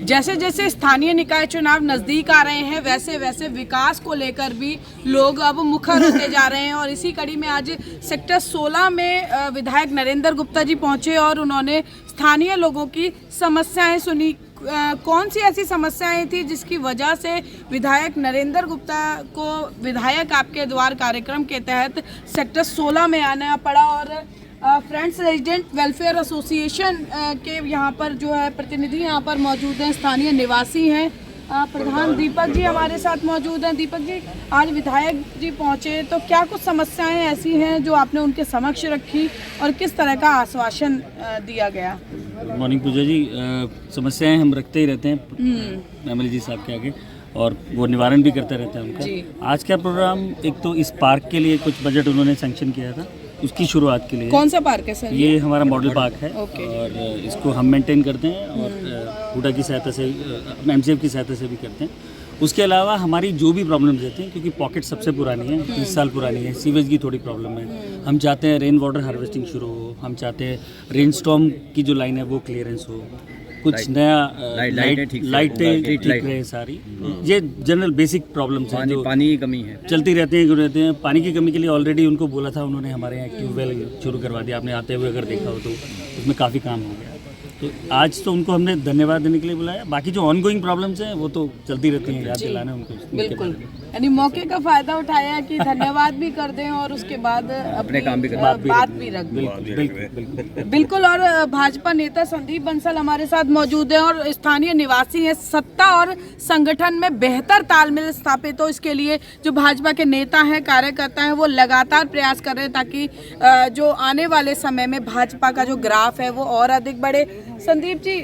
जैसे जैसे स्थानीय निकाय चुनाव नज़दीक आ रहे हैं वैसे वैसे विकास को लेकर भी लोग अब मुखर होते जा रहे हैं और इसी कड़ी में आज सेक्टर 16 में विधायक नरेंद्र गुप्ता जी पहुंचे और उन्होंने स्थानीय लोगों की समस्याएं सुनी। कौन सी ऐसी समस्याएं थी जिसकी वजह से विधायक नरेंद्र गुप्ता को विधायक आपके द्वार कार्यक्रम के तहत सेक्टर 16 में आना पड़ा और फ्रेंड्स रेजिडेंट वेलफेयर एसोसिएशन के यहाँ पर जो है प्रतिनिधि यहाँ पर मौजूद हैं, स्थानीय निवासी हैं। प्रधान दीपक जी हमारे साथ मौजूद हैं। दीपक जी, आज विधायक जी पहुँचे तो क्या कुछ समस्याएं ऐसी हैं जो आपने उनके समक्ष रखी और किस तरह का आश्वासन दिया गया? गुड मॉर्निंग पूजा जी। समस्याएं हम रखते ही रहते हैं एमएलए जी साहब के आगे और वो निवारण भी करते रहते हैं उनका। आज का प्रोग्राम, एक तो इस पार्क के लिए कुछ बजट उन्होंने सैंक्शन किया था, उसकी शुरुआत के लिए। कौन सा पार्क है सर? ये हमारा मॉडल पार्क है और इसको हम मेंटेन करते हैं और हुडा की सहायता से, एमसीएफ की सहायता से भी करते हैं। उसके अलावा हमारी जो भी प्रॉब्लम्स रहती हैं, क्योंकि पॉकेट सबसे पुरानी है, 30 साल पुरानी है, सीवेज की थोड़ी प्रॉब्लम है। हम चाहते हैं रेन वाटर हार्वेस्टिंग शुरू हो, हम चाहते हैं रेन स्टॉर्म की जो लाइन है वो क्लियरेंस हो, कुछ नया लाइटें ठीक रहे सारी। ये जनरल बेसिक प्रॉब्लम्स हैं जो पानी की कमी है, चलती रहती हैं। पानी की कमी के लिए ऑलरेडी उनको बोला था उन्होंने, हमारे यहाँ ट्यूबवेल शुरू करवा दिया। आपने आते हुए अगर देखा हो तो उसमें काफ़ी काम हो गया। तो आज तो उनको हमने धन्यवाद देने के लिए बुलाया। बाकी जो ऑनगोइंग प्रॉब्लम्स हैं वो तो चलती रहती हैं, याद दिलाना उनको। बिल्कुल, यानी मौके का फायदा उठाया कि धन्यवाद भी कर दें और उसके बाद अपने काम भी बात भी रख दें। बिल्कुल। और भाजपा नेता संदीप बंसल हमारे साथ मौजूद हैं और स्थानीय निवासी हैं। सत्ता और संगठन में बेहतर तालमेल स्थापित हो, इसके लिए जो भाजपा के नेता हैं, कार्यकर्ता हैं, वो लगातार प्रयास कर रहे हैं ताकि जो आने वाले समय में भाजपा का जो ग्राफ है वो और अधिक बढ़े। संदीप जी,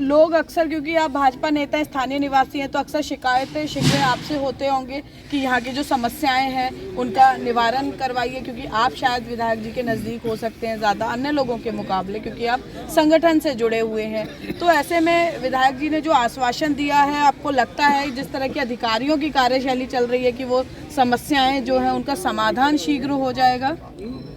लोग अक्सर, क्योंकि आप भाजपा नेता हैं, स्थानीय निवासी हैं, तो अक्सर शिकायतें आपसे होते होंगे कि यहाँ की जो समस्याएं हैं उनका निवारण करवाइए, क्योंकि आप शायद विधायक जी के नज़दीक हो सकते हैं ज़्यादा अन्य लोगों के मुकाबले, क्योंकि आप संगठन से जुड़े हुए हैं। तो ऐसे में विधायक जी ने जो आश्वासन दिया है, आपको लगता है जिस तरह की अधिकारियों की कार्यशैली चल रही है कि वो समस्याएँ जो हैं उनका समाधान शीघ्र हो जाएगा?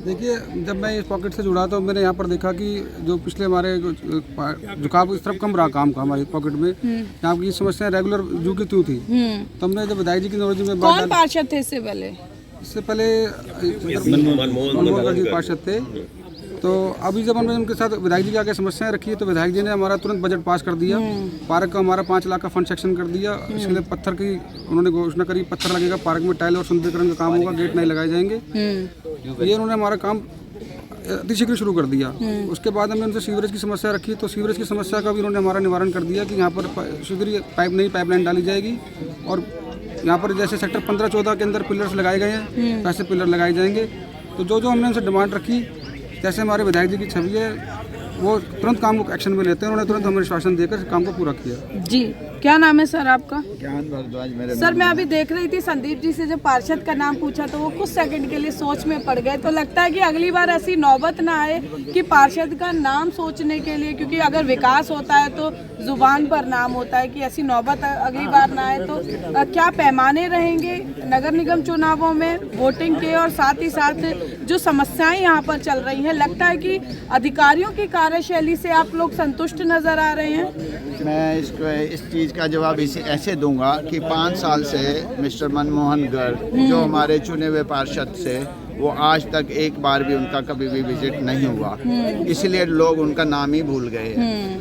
देखिए, जब मैं इस पॉकेट से जुड़ा तो मैंने यहाँ पर देखा कि जो पिछले हमारे झुकाव इस तरफ कम रहा काम का हमारी पॉकेट में, यहाँ की समस्या रेगुलर जू की थी। तो हमने जब विधायक जी की नॉलेज में कौन पार्षद थे इससे पहले मनमोहन जी पार्षद थे। तो अभी जब हमने उनके साथ विधायक जी की आगे समस्याएं रखी तो विधायक जी ने हमारा तुरंत बजट पास कर दिया। पार्क का हमारा 5 लाख का फंड सेक्शन कर दिया। इसके लिए पत्थर की उन्होंने घोषणा करी, पत्थर लगेगा पार्क में, टाइल और सुंदरीकरण का काम होगा, गेट नहीं लगाए जाएंगे। ये उन्होंने हमारा काम अतिशीघ्र शुरू कर दिया। उसके बाद हमने उनसे सीवरेज की समस्या रखी तो सीवरेज की समस्या का भी उन्होंने हमारा निवारण कर दिया कि यहाँ पर शीघ्र नई पाइपलाइन डाली जाएगी और यहाँ पर जैसे सेक्टर 15-14 के अंदर पिलर्स लगाए गए हैं वैसे पिलर लगाए जाएंगे। तो जो हमने उनसे डिमांड रखी, जैसे हमारे विधायक जी की छवि है, वो तुरंत काम को एक्शन में लेते हैं। उन्होंने तुरंत हमें आश्वासन देकर काम को पूरा किया। जी, क्या नाम है सर आपका? ज्ञान भारद्वाज मेरे सर, मैं अभी देख रही थी संदीप जी से जब पार्षद का नाम पूछा तो वो कुछ सेकंड के लिए सोच में पड़ गए। तो लगता है कि अगली बार ऐसी नौबत ना आए कि पार्षद का नाम सोचने के लिए, क्योंकि अगर विकास होता है तो जुबान पर नाम होता है, कि ऐसी नौबत अगली बार ना आए। तो क्या पैमाने रहेंगे नगर निगम चुनावों में वोटिंग के, और साथ ही साथ जो समस्याएं यहाँ पर चल रही हैं, लगता है कि अधिकारियों की कार्यशैली से आप लोग संतुष्ट नजर आ रहे हैं? मैं इस चीज़ का जवाब ऐसे दूंगा कि 5 साल से मिस्टर मनमोहन गर्ग जो हमारे चुने हुए पार्षद से, वो आज तक एक बार भी उनका कभी भी विजिट नहीं हुआ, इसलिए लोग उनका नाम ही भूल गए।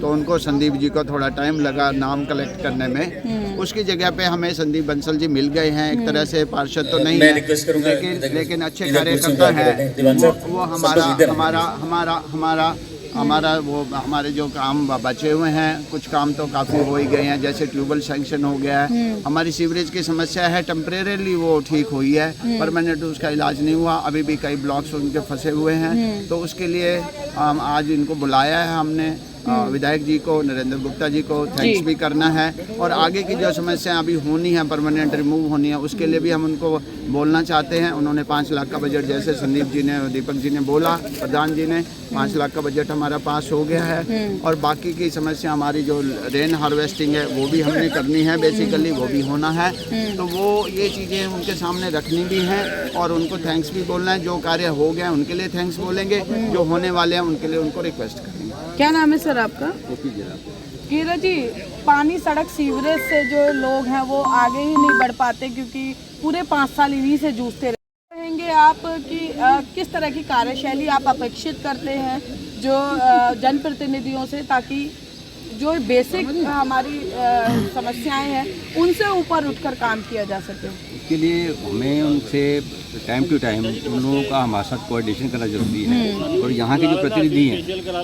तो उनको संदीप जी को थोड़ा टाइम लगा नाम कलेक्ट करने में। उसकी जगह पे हमें संदीप बंसल जी मिल गए हैं। एक तरह से पार्षद तो नहीं है, लेकिन अच्छे कार्यकर्ता है। वो हमारे जो काम बचे हुए हैं, कुछ काम तो काफ़ी हो ही गए हैं, जैसे ट्यूबवेल सैंक्शन हो गया है। हमारी सीवरेज की समस्या है, टेम्परेरीली वो ठीक हुई है, परमानेंट उसका इलाज नहीं हुआ। अभी भी कई ब्लॉक्स उनके फंसे हुए हैं। तो उसके लिए आज इनको बुलाया है हमने, विधायक जी को, नरेंद्र गुप्ता जी को थैंक्स भी करना है। और आगे की जो समस्याएं अभी होनी है, परमानेंट रिमूव होनी है, उसके लिए भी हम उनको बोलना चाहते हैं। उन्होंने 5 लाख का बजट, जैसे संदीप जी ने, दीपक जी ने बोला, प्रधान जी ने, 5 लाख का बजट हमारा पास हो गया है। और बाकी की समस्या हमारी जो रेन हार्वेस्टिंग है वो भी हमने करनी है, बेसिकली वो भी होना है। तो वो ये चीज़ें उनके सामने रखनी भी हैं और उनको थैंक्स भी बोलना है। जो कार्य हो गया उनके लिए थैंक्स बोलेंगे, जो होने वाले हैं उनके लिए उनको रिक्वेस्ट करेंगे। क्या नाम है सर आपका? गिरा जी, पानी सड़क सीवरेज से जो लोग हैं वो आगे ही नहीं बढ़ पाते क्योंकि पूरे 5 साल इन्हीं से जूझते रहेंगे आप कि किस तरह की कार्यशैली आप अपेक्षित करते हैं जो जनप्रतिनिधियों से, ताकि जो बेसिक हमारी समस्याएं हैं उनसे ऊपर उठकर काम किया जा सके? इसके लिए हमें उनसे टाइम टू टाइम उन लोगों का हमारे साथ कोऑर्डिनेशन करना जरूरी है और यहाँ के जो प्रतिनिधि हैं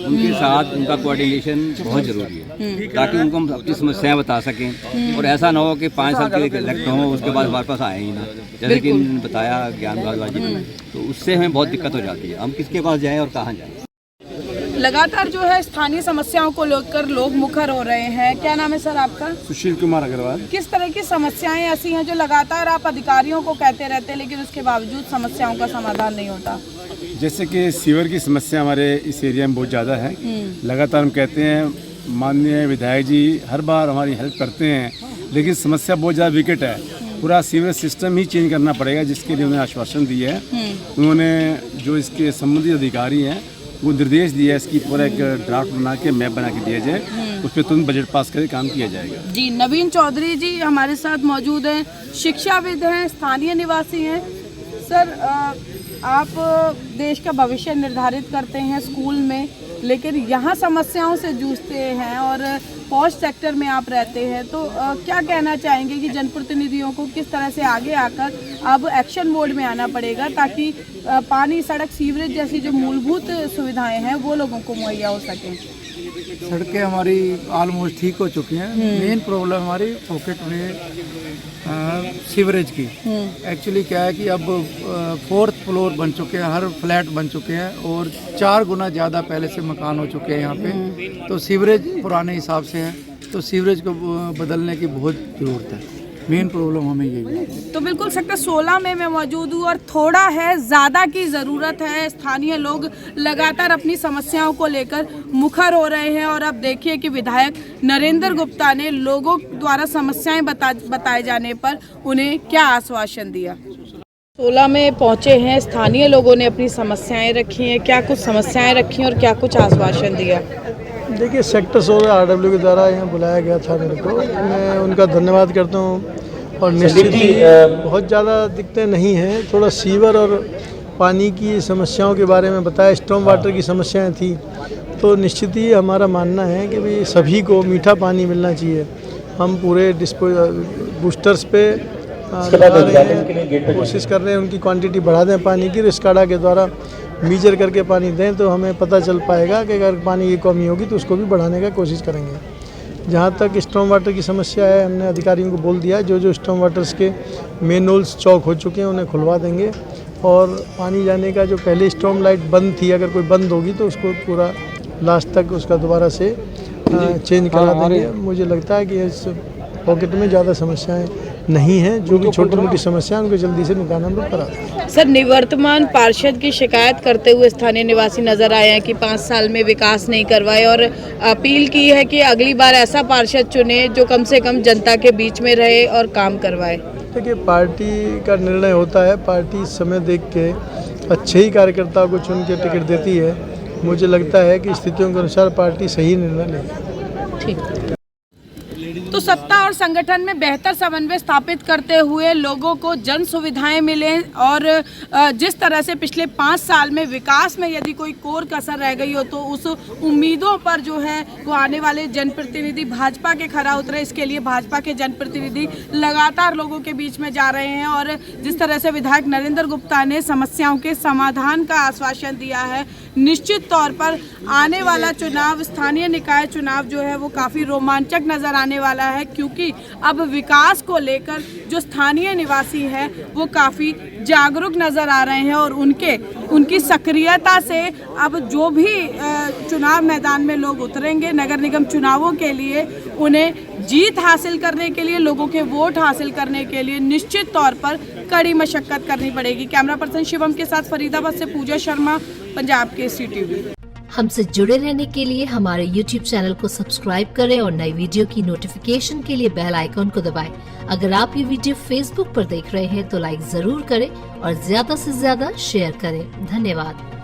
उनके साथ उनका कोऑर्डिनेशन बहुत ज़रूरी है ताकि उनको हम अपनी समस्याएं बता सकें और ऐसा ना हो कि 5 साल के इलेक्ट हों उसके बाद वापस आए ही ना, जैसे कि इन्होंने बताया ज्ञान भारद्वाज जी ने, तो उससे हमें बहुत दिक्कत हो जाती है। हम किसके पास जाएँ और कहाँ जाएँ। लगातार जो है स्थानीय समस्याओं को लेकर लोग मुखर हो रहे हैं। क्या नाम है सर आपका? सुशील कुमार अग्रवाल। किस तरह की समस्याएं ऐसी हैं जो लगातार आप अधिकारियों को कहते रहते हैं लेकिन उसके बावजूद समस्याओं का समाधान नहीं होता? जैसे कि सीवर की समस्या हमारे इस एरिया में बहुत ज़्यादा है। लगातार हम कहते हैं, माननीय विधायक जी हर बार हमारी हेल्प करते हैं, लेकिन समस्या बहुत ज़्यादा विकट है। पूरा सीवर सिस्टम ही चेंज करना पड़ेगा, जिसके लिए उन्होंने आश्वासन दिया है। उन्होंने जो इसके संबंधित अधिकारी हैं वो निर्देश दिया है, इसकी पूरा एक ड्राफ्ट बना के मैप बना के दिया जाए, उस पर तुरंत बजट पास करके काम किया जाएगा। जी, नवीन चौधरी जी हमारे साथ मौजूद हैं, शिक्षाविद हैं, स्थानीय निवासी हैं। सर, आप देश का भविष्य निर्धारित करते हैं स्कूल में, लेकिन यहाँ समस्याओं से जूझते हैं और पॉश सेक्टर में आप रहते हैं, तो क्या कहना चाहेंगे कि जनप्रतिनिधियों को किस तरह से आगे आकर अब एक्शन मोड में आना पड़ेगा ताकि पानी, सड़क, सीवरेज जैसी जो मूलभूत सुविधाएं हैं वो लोगों को मुहैया हो सकें? सड़कें हमारी ऑलमोस्ट ठीक हो चुकी हैं। मेन प्रॉब्लम हमारी पॉकेट में सीवरेज की। एक्चुअली क्या है कि अब 4th फ्लोर बन चुके हैं, हर फ्लैट बन चुके हैं और 4 गुना ज़्यादा पहले से मकान हो चुके हैं यहाँ पे। तो सीवरेज पुराने हिसाब से है, तो सीवरेज को बदलने की बहुत ज़रूरत है। मेन प्रॉब्लम हमें यही है। तो बिल्कुल सेक्टर 16 में मैं मौजूद हूँ और थोड़ा है ज़्यादा की ज़रूरत है। स्थानीय लोग लगातार अपनी समस्याओं को लेकर मुखर हो रहे हैं और अब देखिए कि विधायक नरेंद्र गुप्ता ने लोगों द्वारा समस्याएं बताए जाने पर उन्हें क्या आश्वासन दिया। 16 में पहुँचे हैं, स्थानीय लोगों ने अपनी समस्याएं रखी हैं। क्या कुछ समस्याएं रखी और क्या कुछ आश्वासन दिया? देखिए, सेक्टर 16 RW के द्वारा यहाँ बुलाया गया था मेरे को, मैं उनका धन्यवाद करता हूँ। और निश्चित ही बहुत ज़्यादा दिक्कतें नहीं हैं, थोड़ा सीवर और पानी की समस्याओं के बारे में बताया, स्टॉर्म वाटर की समस्याएं थी, तो निश्चित ही हमारा मानना है कि भाई सभी को मीठा पानी मिलना चाहिए। हम पूरे बूस्टर्स पे कोशिश कर रहे हैं उनकी क्वांटिटी बढ़ा दें पानी की, रिस्काडा के द्वारा मीजर करके पानी दें तो हमें पता चल पाएगा कि अगर पानी की कमी होगी तो उसको भी बढ़ाने का कोशिश करेंगे। जहाँ तक स्टॉर्म वाटर की समस्या है, हमने अधिकारियों को बोल दिया, जो स्टॉर्म वाटर्स के मेनहोल्स चौक हो चुके हैं उन्हें खुलवा देंगे और पानी जाने का जो पहले स्टॉर्म लाइट बंद थी, अगर कोई बंद होगी तो उसको पूरा लास्ट तक उसका दोबारा से चेंज करा देंगे। मुझे लगता है कि इस पॉकेट में ज़्यादा समस्याएं नहीं हैं, जो भी छोटी मोटी समस्या उनको जल्दी से निदान हम लोग करा दें। सर, निवर्तमान पार्षद की शिकायत करते हुए स्थानीय निवासी नजर आए हैं कि 5 साल में विकास नहीं करवाए और अपील की है कि अगली बार ऐसा पार्षद चुने जो कम से कम जनता के बीच में रहे और काम करवाए। देखिए, पार्टी का निर्णय होता है, पार्टी समय देख के अच्छे ही कार्यकर्ताओं को चुन के टिकट देती है। मुझे लगता है कि स्थितियों के अनुसार पार्टी सही निर्णय लेगी। ठीक। तो सत्ता और संगठन में बेहतर समन्वय स्थापित करते हुए लोगों को जन सुविधाएं मिलें और जिस तरह से पिछले 5 साल में विकास में यदि कोई कोर कसर रह गई हो तो उस उम्मीदों पर जो है वो आने वाले जनप्रतिनिधि भाजपा के खरा उतरे। इसके लिए भाजपा के जनप्रतिनिधि लगातार लोगों के बीच में जा रहे हैं और जिस तरह से विधायक नरेंद्र गुप्ता ने समस्याओं के समाधान का आश्वासन दिया है, निश्चित तौर पर आने वाला चुनाव, स्थानीय निकाय चुनाव जो है वो काफ़ी रोमांचक नज़र आने वाला है, क्योंकि अब विकास को लेकर जो स्थानीय निवासी है वो काफ़ी जागरूक नज़र आ रहे हैं और उनकी सक्रियता से अब जो भी चुनाव मैदान में लोग उतरेंगे नगर निगम चुनावों के लिए, उन्हें जीत हासिल करने के लिए, लोगों के वोट हासिल करने के लिए निश्चित तौर पर कड़ी मशक्कत करनी पड़ेगी। कैमरा पर्सन शिवम के साथ फरीदाबाद से पूजा शर्मा, पंजाब के CTV। हमसे जुड़े रहने के लिए हमारे YouTube चैनल को सब्सक्राइब करें और नई वीडियो की नोटिफिकेशन के लिए बेल आइकॉन को दबाएं। अगर आप ये वीडियो Facebook पर देख रहे हैं तो लाइक जरूर करें और ज्यादा से ज्यादा शेयर करें। धन्यवाद।